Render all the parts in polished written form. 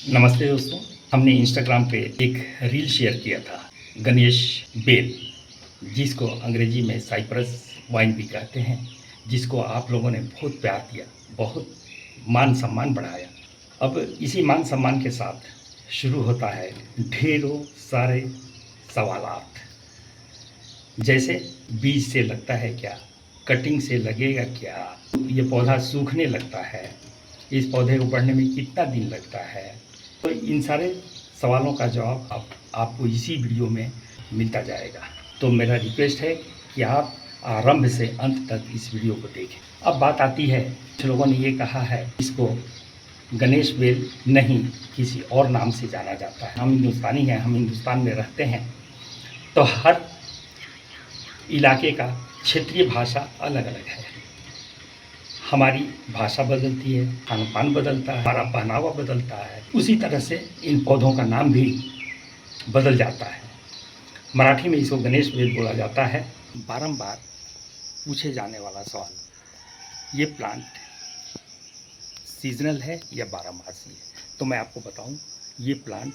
नमस्ते दोस्तों। हमने इंस्टाग्राम पे एक रील शेयर किया था गणेश बेल, जिसको अंग्रेजी में साइप्रस वाइन भी कहते हैं, जिसको आप लोगों ने बहुत प्यार दिया, बहुत मान सम्मान बढ़ाया। अब इसी मान सम्मान के साथ शुरू होता है ढेरों सारे सवालात, जैसे बीज से लगता है क्या, कटिंग से लगेगा क्या, ये पौधा सूखने लगता है, इस पौधे को बढ़ने में कितना दिन लगता है। तो इन सारे सवालों का जवाब आपको इसी वीडियो में मिलता जाएगा। तो मेरा रिक्वेस्ट है कि आप आरंभ से अंत तक इस वीडियो को देखें। अब बात आती है, कुछ लोगों ने ये कहा है इसको गणेश बेल नहीं किसी और नाम से जाना जाता है। हम हिंदुस्तानी हैं, हम हिंदुस्तान में रहते हैं, तो हर इलाके का क्षेत्रीय भाषा अलग अलग है। हमारी भाषा बदलती है, खान पान बदलता है, हमारा पहनावा बदलता है, उसी तरह से इन पौधों का नाम भी बदल जाता है। मराठी में इसको गणेश बेल बोला जाता है। बारंबार पूछे जाने वाला सवाल, ये प्लांट सीजनल है या बारहमासी है? तो मैं आपको बताऊं, ये प्लांट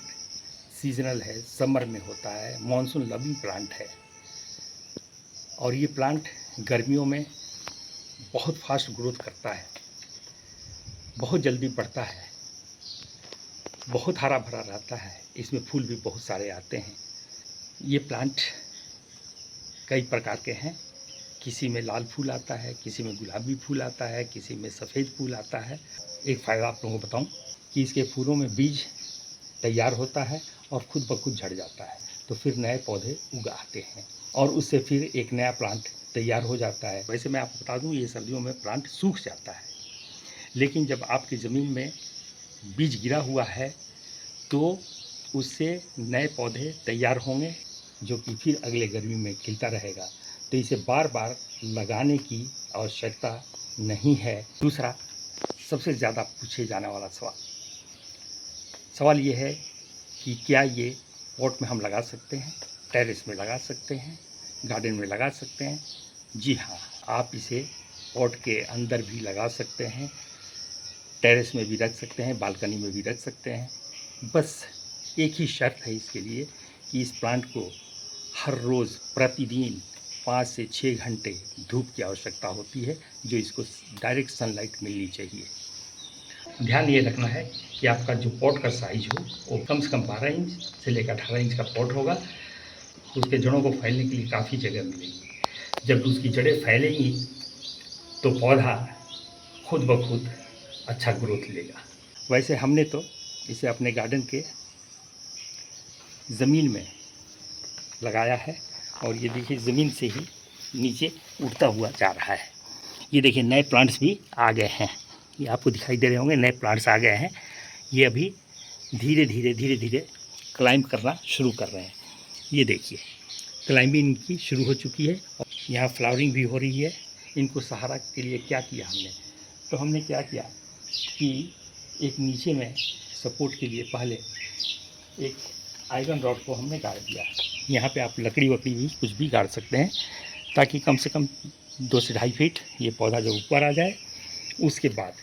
सीजनल है, समर में होता है, मॉनसून लविंग प्लांट है। और ये प्लांट गर्मियों में बहुत फास्ट ग्रोथ करता है, बहुत जल्दी बढ़ता है, बहुत हरा भरा रहता है, इसमें फूल भी बहुत सारे आते हैं। ये प्लांट कई प्रकार के हैं, किसी में लाल फूल आता है, किसी में गुलाबी फूल आता है, किसी में सफ़ेद फूल आता है। एक फ़ायदा आप लोगों को बताऊं कि इसके फूलों में बीज तैयार होता है और खुद ब खुद झड़ जाता है, तो फिर नए पौधे उगाते हैं और उससे फिर एक नया प्लांट तैयार हो जाता है। वैसे मैं आपको बता दूं, ये सर्दियों में प्लांट सूख जाता है, लेकिन जब आपकी ज़मीन में बीज गिरा हुआ है तो उससे नए पौधे तैयार होंगे, जो कि फिर अगले गर्मी में खिलता रहेगा। तो इसे बार बार लगाने की आवश्यकता नहीं है। दूसरा सबसे ज़्यादा पूछे जाने वाला सवाल ये है कि क्या ये पॉट में हम लगा सकते हैं, टेरेस में लगा सकते हैं, गार्डन में लगा सकते हैं? जी हाँ, आप इसे पॉट के अंदर भी लगा सकते हैं, टेरेस में भी रख सकते हैं, बालकनी में भी रख सकते हैं। बस एक ही शर्त है इसके लिए कि इस प्लांट को हर रोज़ प्रतिदिन 5 से 6 घंटे धूप की आवश्यकता होती है, जो इसको डायरेक्ट सनलाइट मिलनी चाहिए। ध्यान ये रखना है कि आपका जो पॉट का साइज हो वो कम से कम 12 इंच से लेकर 18 इंच का पॉट होगा। उसके जड़ों को फैलने के लिए काफ़ी जगह मिलेगी। जब उसकी जड़ें फैलेंगी तो पौधा खुद ब खुद अच्छा ग्रोथ लेगा। वैसे हमने तो इसे अपने गार्डन के ज़मीन में लगाया है और ये देखिए ज़मीन से ही नीचे उठता हुआ जा रहा है। ये देखिए नए प्लांट्स भी आ गए हैं, ये आपको दिखाई दे रहे होंगे, नए प्लांट्स आ गए हैं। ये अभी धीरे धीरे क्लाइंब करना शुरू कर रहे हैं। ये देखिए क्लाइंबिंग इनकी शुरू हो चुकी है और यहाँ फ्लावरिंग भी हो रही है। इनको सहारा के लिए क्या किया हमने, तो हमने क्या किया कि एक नीचे में सपोर्ट के लिए पहले एक आयरन रॉड को हमने गाड़ दिया। यहाँ पे आप लकड़ी वकड़ी भी कुछ भी गाड़ सकते हैं, ताकि कम से कम 2 से 2.5 फीट ये पौधा जब ऊपर आ जाए। उसके बाद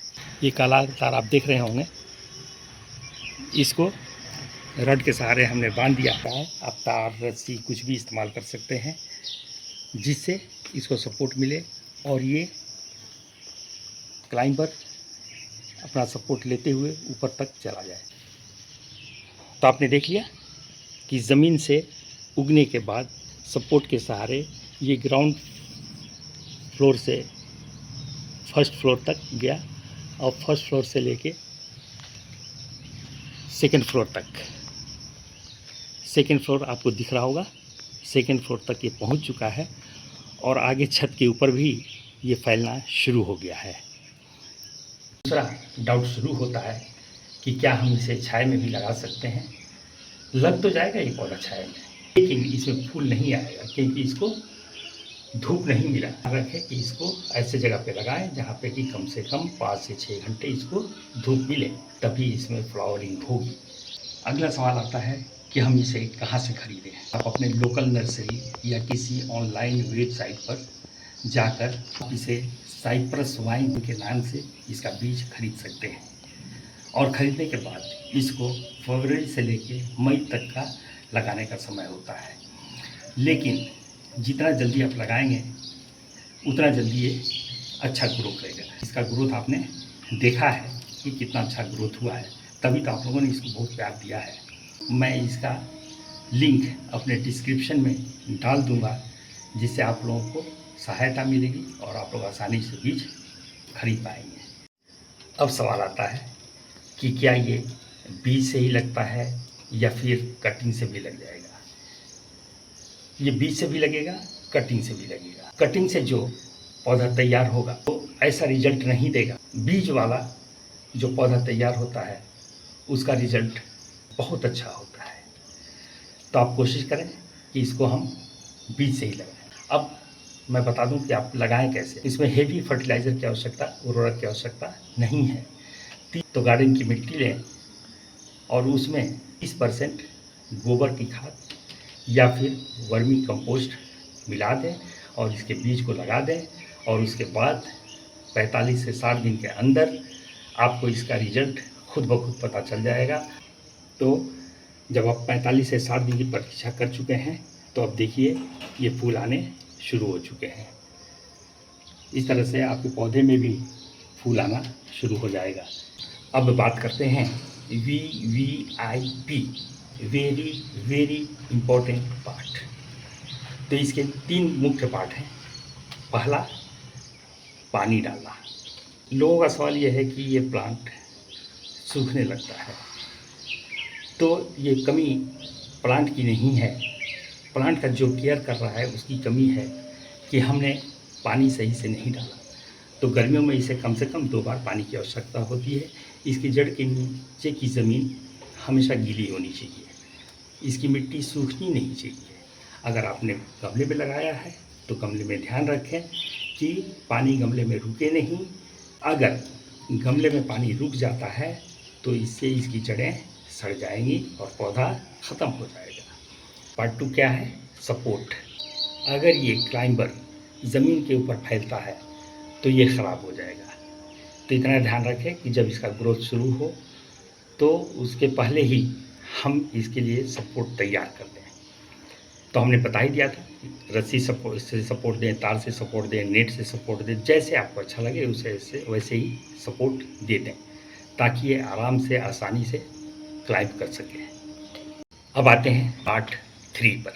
ये काला तार आप देख रहे होंगे, इसको रॉड के सहारे हमने बांध दिया है। आप तार, रस्सी कुछ भी इस्तेमाल कर सकते हैं, जिससे इसको सपोर्ट मिले और ये क्लाइंबर अपना सपोर्ट लेते हुए ऊपर तक चला जाए। तो आपने देख लिया कि ज़मीन से उगने के बाद सपोर्ट के सहारे ये ग्राउंड फ्लोर से फर्स्ट फ्लोर तक गया और फर्स्ट फ्लोर से लेके सेकंड फ्लोर तक, सेकंड फ्लोर आपको दिख रहा होगा, सेकंड फ्लोर तक ये पहुंच चुका है और आगे छत के ऊपर भी ये फैलना शुरू हो गया है। दूसरा डाउट शुरू होता है कि क्या हम इसे छाया में भी लगा सकते हैं? लग तो जाएगा ये पौधा छाया में, लेकिन इसमें फूल नहीं आएगा, क्योंकि इसको धूप नहीं मिला। रखें कि इसको ऐसे जगह पे लगाएं जहाँ पे कि कम से कम 5 से 6 घंटे इसको धूप मिले, तभी इसमें फ्लावरिंग होगी। अगला सवाल आता है कि हम इसे कहाँ से खरीदें? आप अपने लोकल नर्सरी या किसी ऑनलाइन वेबसाइट पर जाकर इसे साइप्रस वाइन के नाम से इसका बीज खरीद सकते हैं और ख़रीदने के बाद इसको फरवरी से लेके मई तक का लगाने का समय होता है। लेकिन जितना जल्दी आप लगाएंगे उतना जल्दी ये अच्छा ग्रो करेगा। इसका ग्रोथ आपने देखा है कि कितना अच्छा ग्रोथ हुआ है, तभी तो आप लोगों ने इसको बहुत प्यार दिया है। मैं इसका लिंक अपने डिस्क्रिप्शन में डाल दूंगा, जिससे आप लोगों को सहायता मिलेगी और आप लोग आसानी से बीज खरीद पाएंगे। अब सवाल आता है कि क्या ये बीज से ही लगता है या फिर कटिंग से भी लग जाएगा। ये बीज से भी लगेगा, कटिंग से भी लगेगा। कटिंग से जो पौधा तैयार होगा तो ऐसा रिजल्ट नहीं देगा। बीज वाला जो पौधा तैयार होता है उसका रिजल्ट बहुत अच्छा होता है। तो आप कोशिश करें कि इसको हम बीज से ही लगाएं। अब मैं बता दूं कि आप लगाएं कैसे। इसमें हेवी फर्टिलाइज़र की आवश्यकता, उर्वरक की आवश्यकता नहीं है। तो गार्डन की मिट्टी लें और उसमें 30% गोबर की खाद या फिर वर्मी कंपोस्ट मिला दें और इसके बीज को लगा दें, और उसके बाद 45 से 60 दिन के अंदर आपको इसका रिजल्ट खुद ब खुद पता चल जाएगा। तो जब आप 45 से 60 दिन की प्रतीक्षा कर चुके हैं तो अब देखिए ये फूल आने शुरू हो चुके हैं। इस तरह से आपके पौधे में भी फूल आना शुरू हो जाएगा। अब बात करते हैं VVIP, very very important part. तो इसके 3 मुख्य पार्ट हैं। पहला, पानी डालना। लोगों का सवाल यह है कि ये प्लांट सूखने लगता है, तो ये कमी प्लांट की नहीं है, प्लांट का जो केयर कर रहा है उसकी कमी है कि हमने पानी सही से नहीं डाला। तो गर्मियों में इसे कम से कम 2 बार पानी की आवश्यकता होती है। इसकी जड़ के नीचे की ज़मीन हमेशा गीली होनी चाहिए, इसकी मिट्टी सूखनी नहीं चाहिए। अगर आपने गमले में लगाया है तो गमले में ध्यान रखें कि पानी गमले में रुके नहीं। अगर गमले में पानी रुक जाता है तो इससे इसकी जड़ें सड़ जाएंगी और पौधा ख़त्म हो जाएगा। पार्ट 2 क्या है? सपोर्ट। अगर ये क्लाइंबर ज़मीन के ऊपर फैलता है तो ये ख़राब हो जाएगा। तो इतना ध्यान रखें कि जब इसका ग्रोथ शुरू हो तो उसके पहले ही हम इसके लिए सपोर्ट तैयार कर दें। तो हमने बता ही दिया था, रस्सी सपोर्ट से सपोर्ट दें, तार से सपोर्ट दें, नेट से सपोर्ट दें, जैसे आपको अच्छा लगे उसे वैसे ही सपोर्ट दे दें ताकि ये आराम से आसानी से क्लाइंब कर सके। अब आते हैं पार्ट 3 पर।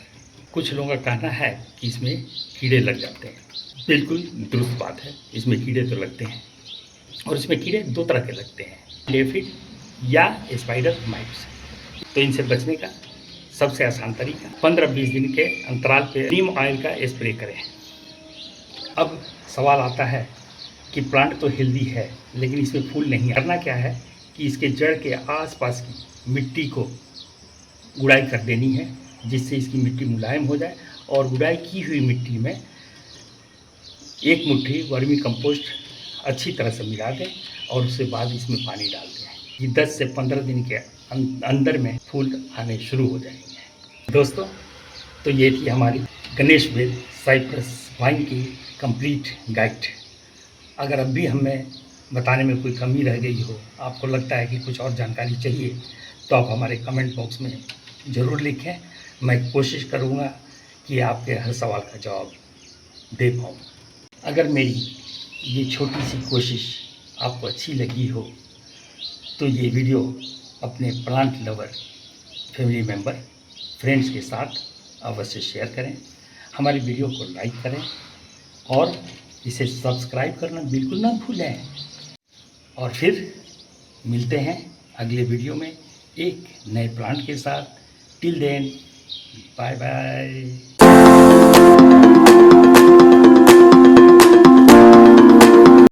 कुछ लोगों का कहना है कि इसमें कीड़े लग जाते हैं। बिल्कुल दुरुस्त बात है, इसमें कीड़े तो लगते हैं, और इसमें कीड़े 2 तरह के लगते हैं, एफिड या स्पाइडर माइट्स। तो इनसे बचने का सबसे आसान तरीका 15-20 दिन के अंतराल पे नीम ऑयल का स्प्रे करें। अब सवाल आता है कि प्लांट तो हेल्दी है लेकिन इसमें फूल नहीं। करना क्या है कि इसके जड़ के आसपास की मिट्टी को गुड़ाई कर देनी है, जिससे इसकी मिट्टी मुलायम हो जाए। और गुड़ाई की हुई मिट्टी में 1 मुट्ठी वर्मी कंपोस्ट अच्छी तरह से मिला दें और उसके बाद इसमें पानी डाल दें। ये 10 से 15 दिन के अंदर में फूल आने शुरू हो जाएंगे। दोस्तों, तो ये थी हमारी गणेश बेल साइप्रस वाइन की कंप्लीट गाइड। अगर अब भी हमें बताने में कोई कमी रह गई हो, आपको लगता है कि कुछ और जानकारी चाहिए, तो आप हमारे कमेंट बॉक्स में ज़रूर लिखें। मैं कोशिश करूँगा कि आपके हर सवाल का जवाब दे पाऊँ। अगर मेरी ये छोटी सी कोशिश आपको अच्छी लगी हो तो ये वीडियो अपने plant lover, family member, friends के साथ अवश्य शेयर करें। हमारी वीडियो को लाइक करें और इसे सब्सक्राइब करना बिल्कुल ना भूलें। और फिर मिलते हैं अगले वीडियो में एक नए प्लांट के साथ। Till then, bye bye.